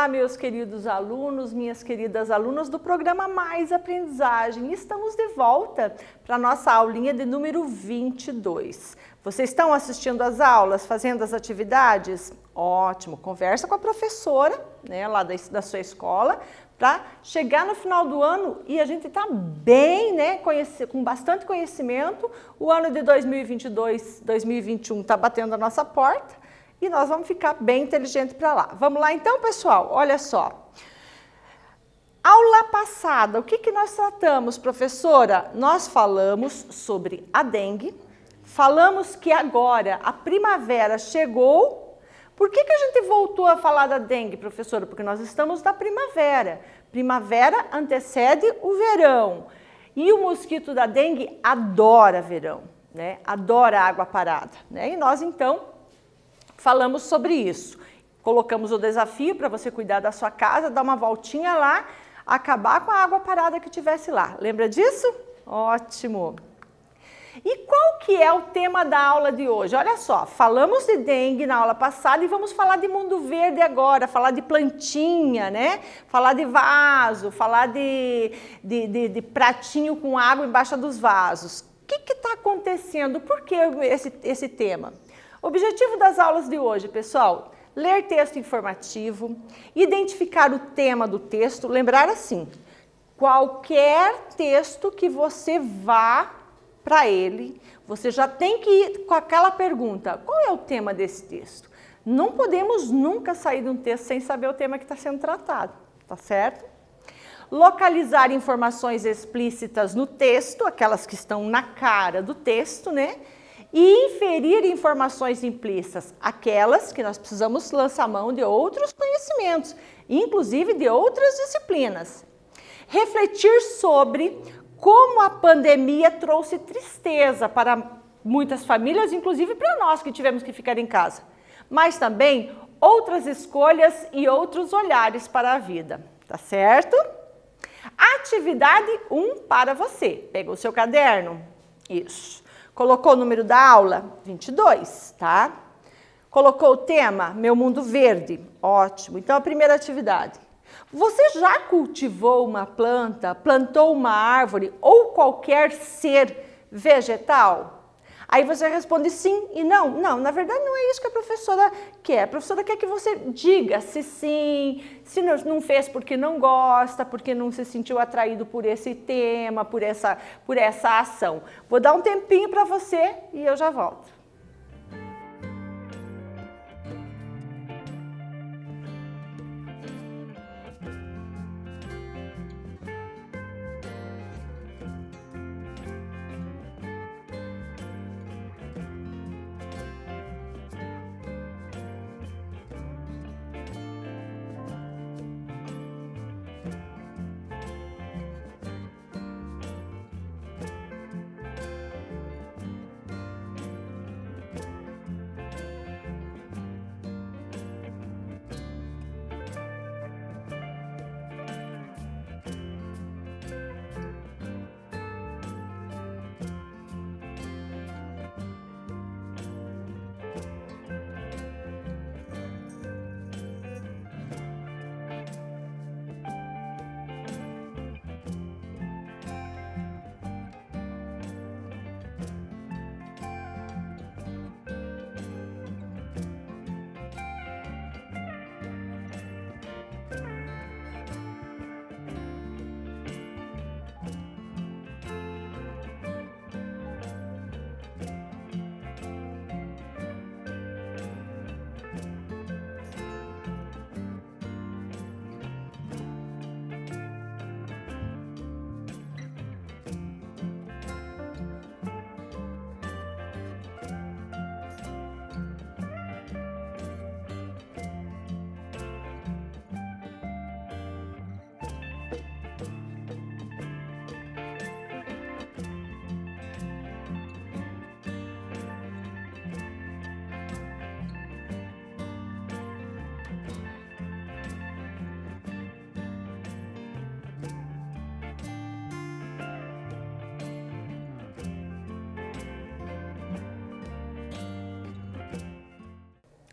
Olá, meus queridos alunos, minhas queridas alunas do programa Mais Aprendizagem. Estamos de volta para a nossa aulinha de número 22. Vocês estão assistindo às aulas, fazendo as atividades? Ótimo! Conversa com a professora, né, lá da sua escola, para chegar no final do ano e a gente tá bem, né, com bastante conhecimento. O ano de 2022, 2021 está batendo a nossa porta. E nós vamos ficar bem inteligentes para lá. Vamos lá então, pessoal? Olha só. Aula passada, o que nós tratamos, professora? Nós falamos sobre a dengue, falamos que agora a primavera chegou. Por que a gente voltou a falar da dengue, professora? Porque nós estamos na primavera. Primavera antecede o verão. E o mosquito da dengue adora verão, né? Adora água parada, né? E nós, então, falamos sobre isso. Colocamos o desafio para você cuidar da sua casa, dar uma voltinha lá, acabar com a água parada que tivesse lá. Lembra disso? Ótimo! E qual que é o tema da aula de hoje? Olha só, falamos de dengue na aula passada e vamos falar de mundo verde agora, falar de plantinha, né? Falar de vaso, falar de pratinho com água embaixo dos vasos. O que está acontecendo? Por que esse tema? O objetivo das aulas de hoje, pessoal, ler texto informativo, identificar o tema do texto, lembrar assim, qualquer texto que você vá para ele, você já tem que ir com aquela pergunta, qual é o tema desse texto? Não podemos nunca sair de um texto sem saber o tema que está sendo tratado, tá certo? Localizar informações explícitas no texto, aquelas que estão na cara do texto, né? E inferir informações implícitas, aquelas que nós precisamos lançar mão de outros conhecimentos, inclusive de outras disciplinas. Refletir sobre como a pandemia trouxe tristeza para muitas famílias, inclusive para nós que tivemos que ficar em casa, mas também outras escolhas e outros olhares para a vida, tá certo? Atividade 1 para você. Pega o seu caderno, isso. Colocou o número da aula? 22, tá? Colocou o tema? Meu mundo verde? Ótimo. Então, a primeira atividade. Você já cultivou uma planta, plantou uma árvore ou qualquer ser vegetal? Aí você responde sim e não. Não, na verdade não é isso que a professora quer. A professora quer que você diga se sim, se não fez porque não gosta, porque não se sentiu atraído por esse tema, por essa ação. Vou dar um tempinho para você e eu já volto.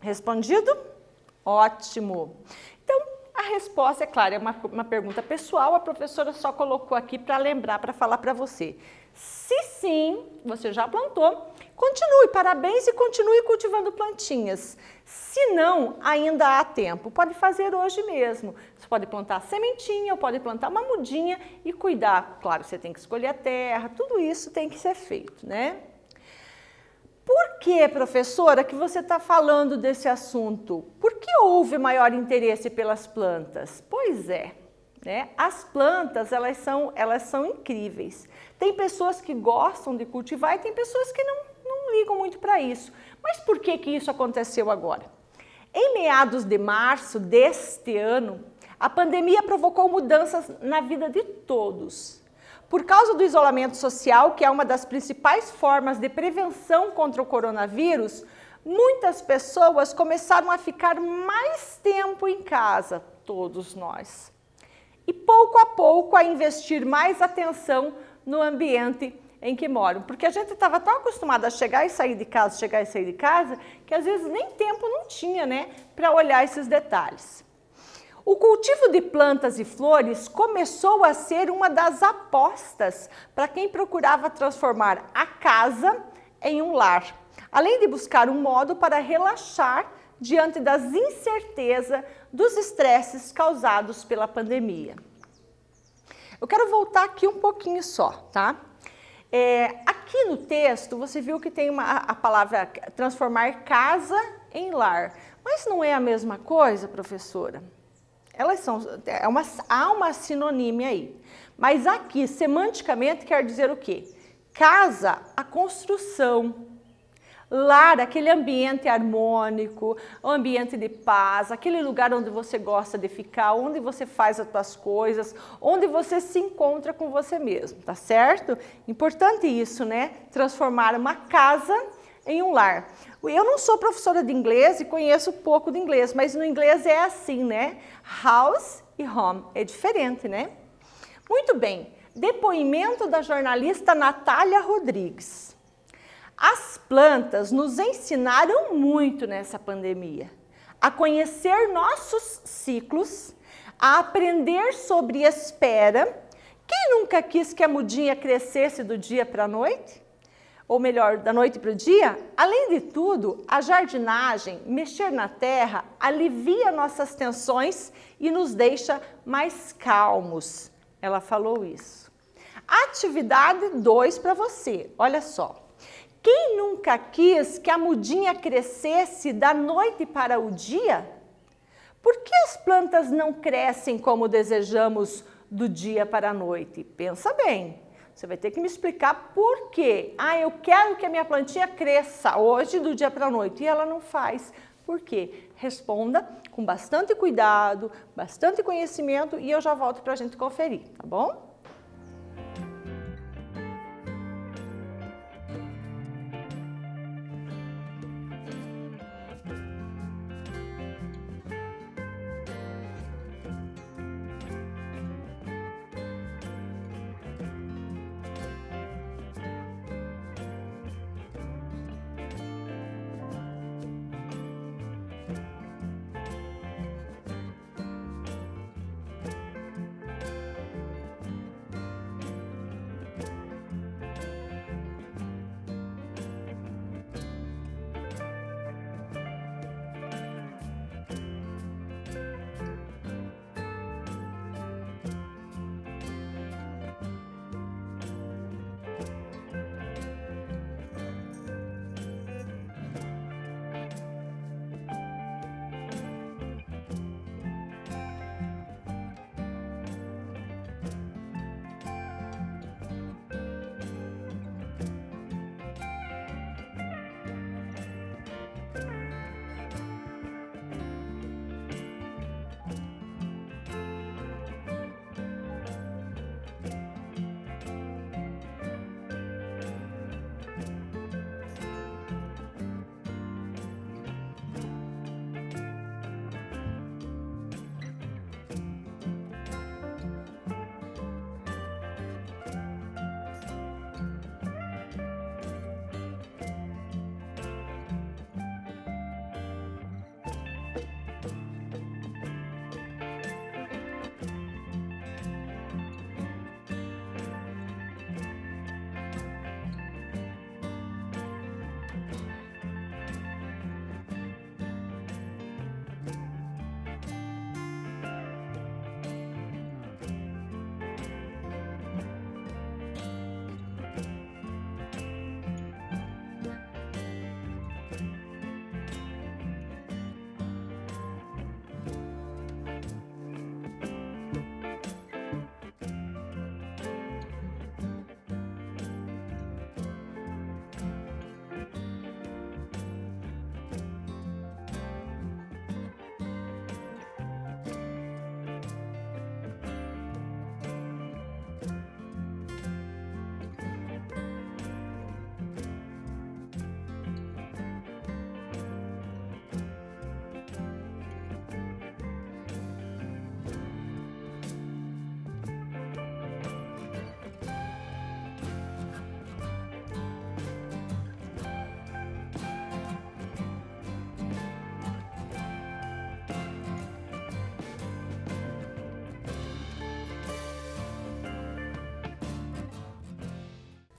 Respondido? Ótimo! Então, a resposta, é claro, é uma pergunta pessoal, a professora só colocou aqui para lembrar, para falar para você. Se sim, você já plantou, continue, parabéns e continue cultivando plantinhas. Se não, ainda há tempo, pode fazer hoje mesmo. Você pode plantar sementinha, ou pode plantar uma mudinha e cuidar. Claro, você tem que escolher a terra, tudo isso tem que ser feito, né? Por que, professora, que você está falando desse assunto? Por que houve maior interesse pelas plantas? Pois é, né? As plantas, elas são incríveis. Tem pessoas que gostam de cultivar e tem pessoas que não ligam muito para isso. Mas por que isso aconteceu agora? Em meados de março deste ano, a pandemia provocou mudanças na vida de todos. Por causa do isolamento social, que é uma das principais formas de prevenção contra o coronavírus, muitas pessoas começaram a ficar mais tempo em casa, todos nós. E pouco a pouco a investir mais atenção no ambiente em que moram. Porque a gente estava tão acostumado a chegar e sair de casa, que às vezes nem tempo não tinha, né, para olhar esses detalhes. O cultivo de plantas e flores começou a ser uma das apostas para quem procurava transformar a casa em um lar, além de buscar um modo para relaxar diante das incertezas dos estresses causados pela pandemia. Eu quero voltar aqui um pouquinho só, tá? Aqui no texto você viu que tem a palavra transformar casa em lar, mas não é a mesma coisa, professora? Elas são, há uma sinonímia aí, mas aqui, semanticamente, quer dizer o quê? Casa, a construção. Lar, aquele ambiente harmônico, o ambiente de paz, aquele lugar onde você gosta de ficar, onde você faz as suas coisas, onde você se encontra com você mesmo, tá certo? Importante isso, né? Transformar uma casa em um lar. Eu não sou professora de inglês e conheço pouco de inglês, mas no inglês é assim, né? House e home, é diferente, né? Muito bem, depoimento da jornalista Natália Rodrigues. As plantas nos ensinaram muito nessa pandemia, a conhecer nossos ciclos, a aprender sobre espera. Quem nunca quis que a mudinha crescesse do dia para a noite? Ou melhor, da noite para o dia? Além de tudo, a jardinagem, mexer na terra, alivia nossas tensões e nos deixa mais calmos. Ela falou isso. Atividade 2 para você, olha só. Quem nunca quis que a mudinha crescesse da noite para o dia? Por que as plantas não crescem como desejamos do dia para a noite? Pensa bem. Você vai ter que me explicar por quê. Eu quero que a minha plantinha cresça hoje do dia para a noite e ela não faz. Por quê? Responda com bastante cuidado, bastante conhecimento e eu já volto para a gente conferir, tá bom?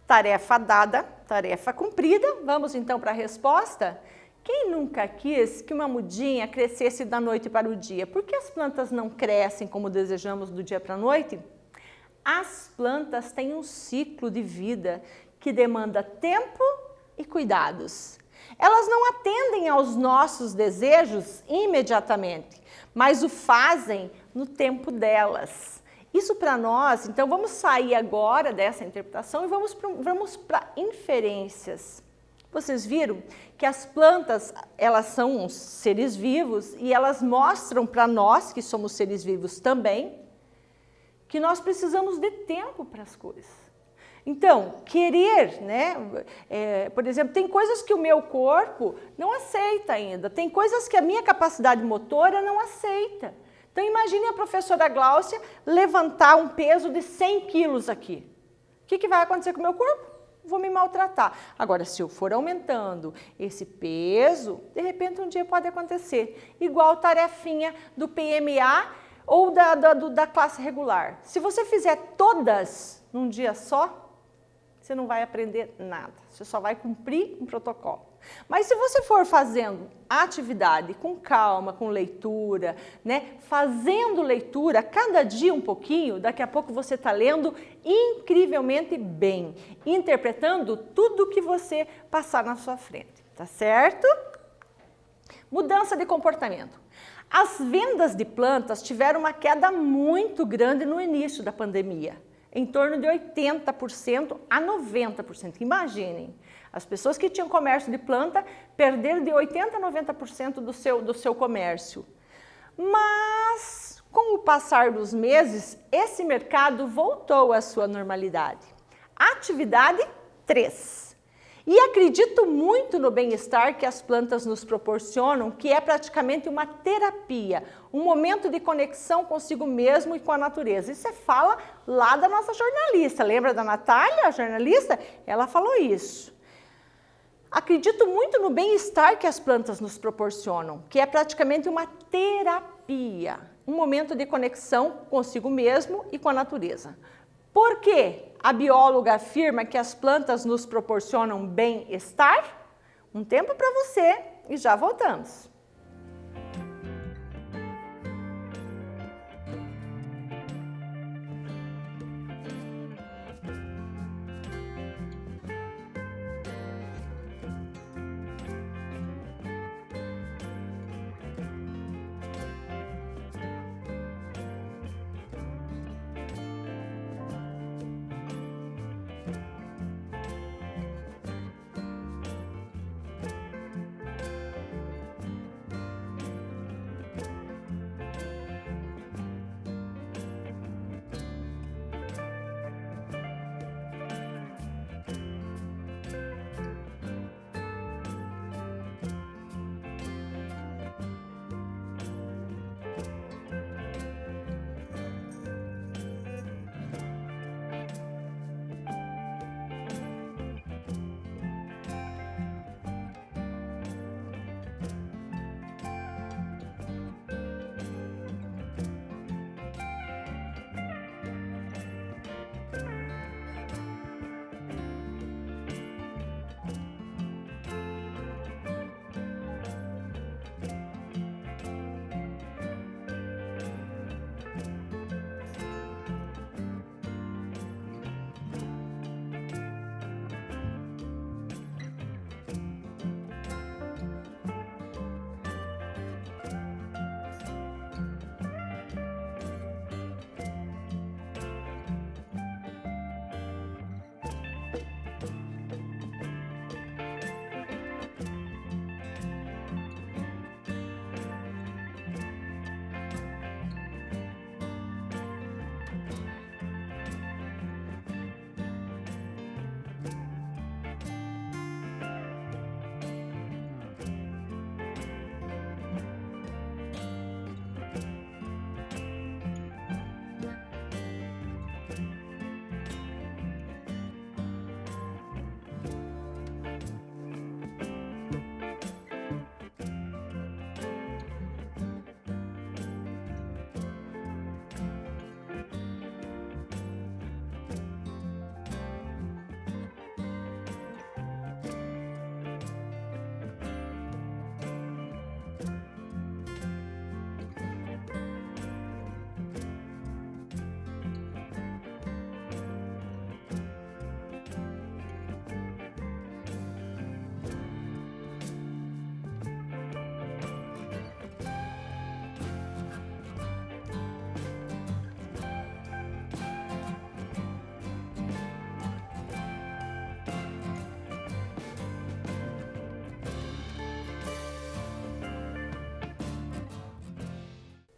Tarefa dada, tarefa cumprida. Vamos então para a resposta? Quem nunca quis que uma mudinha crescesse da noite para o dia? Por que as plantas não crescem como desejamos do dia para a noite? As plantas têm um ciclo de vida que demanda tempo e cuidados. Elas não atendem aos nossos desejos imediatamente, mas o fazem no tempo delas. Isso para nós, então vamos sair agora dessa interpretação e vamos para inferências. Vocês viram que as plantas, elas são seres vivos e elas mostram para nós, que somos seres vivos também, que nós precisamos de tempo para as coisas. Então, querer, né? Por exemplo, tem coisas que o meu corpo não aceita ainda, tem coisas que a minha capacidade motora não aceita. Então, imagine a professora Gláucia levantar um peso de 100 quilos aqui. O que vai acontecer com o meu corpo? Vou me maltratar. Agora, se eu for aumentando esse peso, de repente um dia pode acontecer. Igual tarefinha do PMA ou da classe regular. Se você fizer todas num dia só, você não vai aprender nada. Você só vai cumprir um protocolo. Mas se você for fazendo a atividade com calma, com leitura, né? Fazendo leitura, cada dia um pouquinho, daqui a pouco você está lendo incrivelmente bem, interpretando tudo que você passar na sua frente, tá certo? Mudança de comportamento. As vendas de plantas tiveram uma queda muito grande no início da pandemia, em torno de 80% a 90%. Imaginem, as pessoas que tinham comércio de planta perderam de 80% a 90% do seu comércio. Mas, com o passar dos meses, esse mercado voltou à sua normalidade. Atividade 3. E acredito muito no bem-estar que as plantas nos proporcionam, que é praticamente uma terapia, um momento de conexão consigo mesmo e com a natureza. Isso é fala lá da nossa jornalista. Lembra da Natália, a jornalista? Ela falou isso. Acredito muito no bem-estar que as plantas nos proporcionam, que é praticamente uma terapia, um momento de conexão consigo mesmo e com a natureza. Por quê? A bióloga afirma que as plantas nos proporcionam bem-estar? Um tempo para você e já voltamos.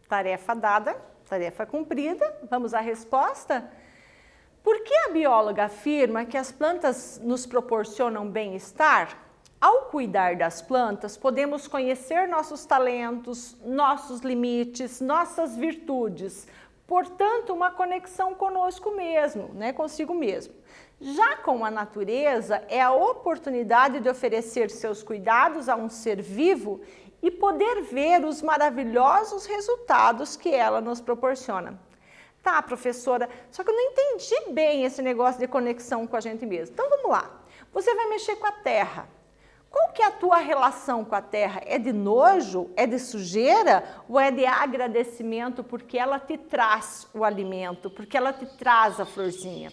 Tarefa dada, tarefa cumprida. Vamos à resposta? Por que a bióloga afirma que as plantas nos proporcionam bem-estar? Ao cuidar das plantas, podemos conhecer nossos talentos, nossos limites, nossas virtudes. Portanto, uma conexão conosco mesmo, né? Consigo mesmo. Já com a natureza, é a oportunidade de oferecer seus cuidados a um ser vivo e poder ver os maravilhosos resultados que ela nos proporciona. Tá, professora, só que eu não entendi bem esse negócio de conexão com a gente mesmo. Então vamos lá. Você vai mexer com a terra. Qual que é a tua relação com a terra? É de nojo? É de sujeira? Ou é de agradecimento porque ela te traz o alimento, porque ela te traz a florzinha?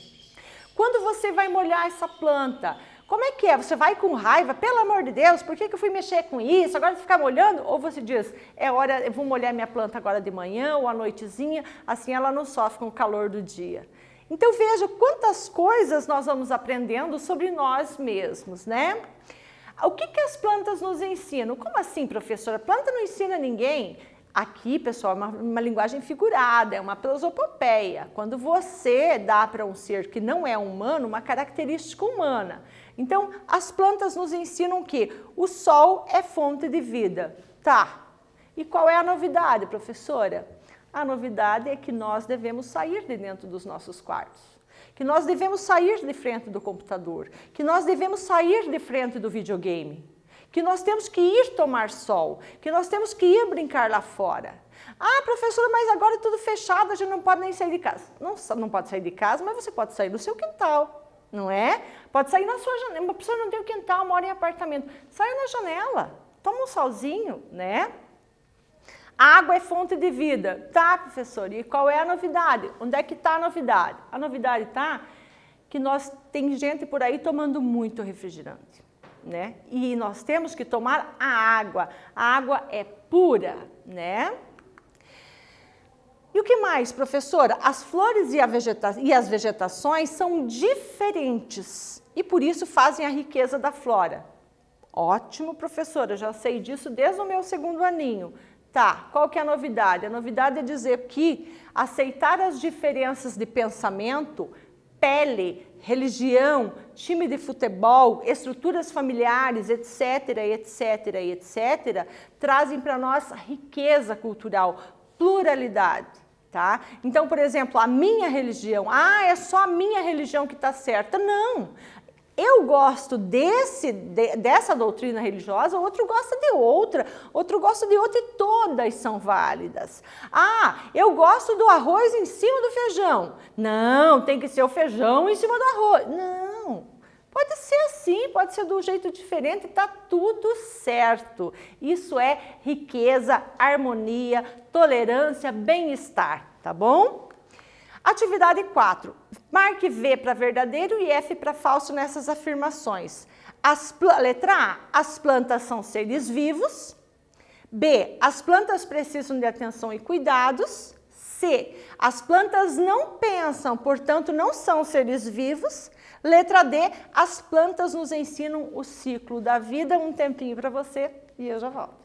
Quando você vai molhar essa planta, como é que é? Você vai com raiva? Pelo amor de Deus, por que eu fui mexer com isso? Agora ficar molhando? Ou você diz, é hora, eu vou molhar minha planta agora de manhã ou à noitezinha, assim ela não sofre com o calor do dia. Então veja quantas coisas nós vamos aprendendo sobre nós mesmos, né? O que as plantas nos ensinam? Como assim, professora? A planta não ensina ninguém? Aqui, pessoal, é uma linguagem figurada, é uma prosopopeia. Quando você dá para um ser que não é humano uma característica humana. Então, as plantas nos ensinam que o sol é fonte de vida. Tá. E qual é a novidade, professora? A novidade é que nós devemos sair de dentro dos nossos quartos. Que nós devemos sair de frente do computador. Que nós devemos sair de frente do videogame. Que nós temos que ir tomar sol, que nós temos que ir brincar lá fora. Ah, professora, mas agora é tudo fechado, a gente não pode nem sair de casa. Não pode sair de casa, mas você pode sair no seu quintal, não é? Pode sair na sua janela. Uma pessoa não tem um quintal, mora em apartamento. Sai na janela, toma um solzinho, né? A água é fonte de vida. Tá, professora, e qual é a novidade? Onde é que está a novidade? A novidade está que tem gente por aí tomando muito refrigerante. Né? E nós temos que tomar a água é pura, né? E o que mais, professora? As flores e as vegetações são diferentes e por isso fazem a riqueza da flora. Ótimo, professora, já sei disso desde o meu segundo aninho. Tá, qual que é a novidade? A novidade é dizer que aceitar as diferenças de pensamento, pele, religião, time de futebol, estruturas familiares, etc., etc., etc., trazem para nós riqueza cultural, pluralidade, tá? Então, por exemplo, a minha religião, é só a minha religião que está certa. Não! Eu gosto dessa doutrina religiosa, outro gosta de outra, outro gosta de outra e todas são válidas. Eu gosto do arroz em cima do feijão. Não, tem que ser o feijão em cima do arroz. Não, pode ser assim, pode ser de um jeito diferente, está tudo certo. Isso é riqueza, harmonia, tolerância, bem-estar, tá bom? Atividade 4. Marque V para verdadeiro e F para falso nessas afirmações. Letra A, as plantas são seres vivos. B, as plantas precisam de atenção e cuidados. C, as plantas não pensam, portanto não são seres vivos. Letra D, as plantas nos ensinam o ciclo da vida. Um tempinho para você e eu já volto.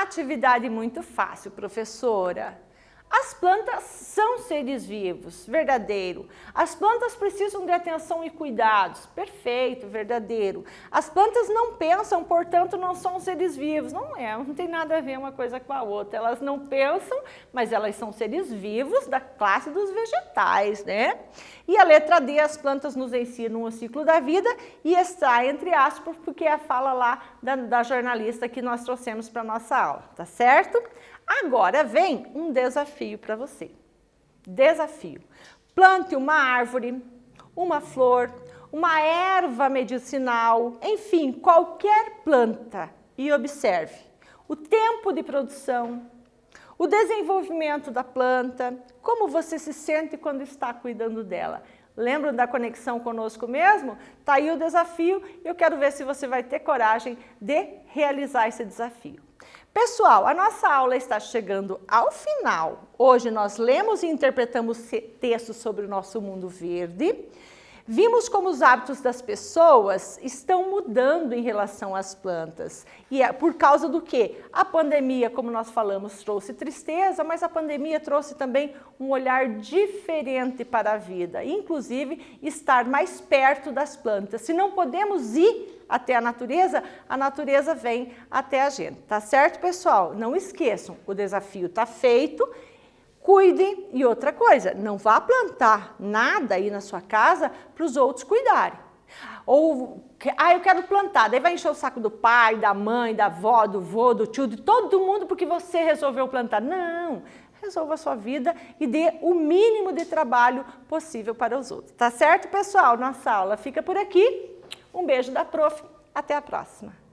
Atividade muito fácil, professora. As plantas são seres vivos, verdadeiro. As plantas precisam de atenção e cuidados, perfeito, verdadeiro. As plantas não pensam, portanto não são seres vivos. Não tem nada a ver uma coisa com a outra. Elas não pensam, mas elas são seres vivos da classe dos vegetais, né? E a letra D, as plantas nos ensinam o ciclo da vida e está entre aspas, porque é a fala lá da jornalista que nós trouxemos para a nossa aula, tá certo? Agora vem um desafio para você. Desafio. Plante uma árvore, uma flor, uma erva medicinal, enfim, qualquer planta e observe o tempo de produção, o desenvolvimento da planta, como você se sente quando está cuidando dela. Lembram da conexão conosco mesmo? Tá aí o desafio e eu quero ver se você vai ter coragem de realizar esse desafio. Pessoal, a nossa aula está chegando ao final. Hoje nós lemos e interpretamos textos sobre o nosso mundo verde. Vimos como os hábitos das pessoas estão mudando em relação às plantas. E é por causa do quê? A pandemia, como nós falamos, trouxe tristeza, mas a pandemia trouxe também um olhar diferente para a vida. Inclusive, estar mais perto das plantas. Se não podemos ir até a natureza vem até a gente. Tá certo, pessoal? Não esqueçam, o desafio está feito. Cuide e outra coisa, não vá plantar nada aí na sua casa para os outros cuidarem. Ou, eu quero plantar, daí vai encher o saco do pai, da mãe, da avó, do vô, do tio, de todo mundo porque você resolveu plantar. Não, resolva a sua vida e dê o mínimo de trabalho possível para os outros. Tá certo, pessoal? Nossa aula fica por aqui. Um beijo da prof. Até a próxima.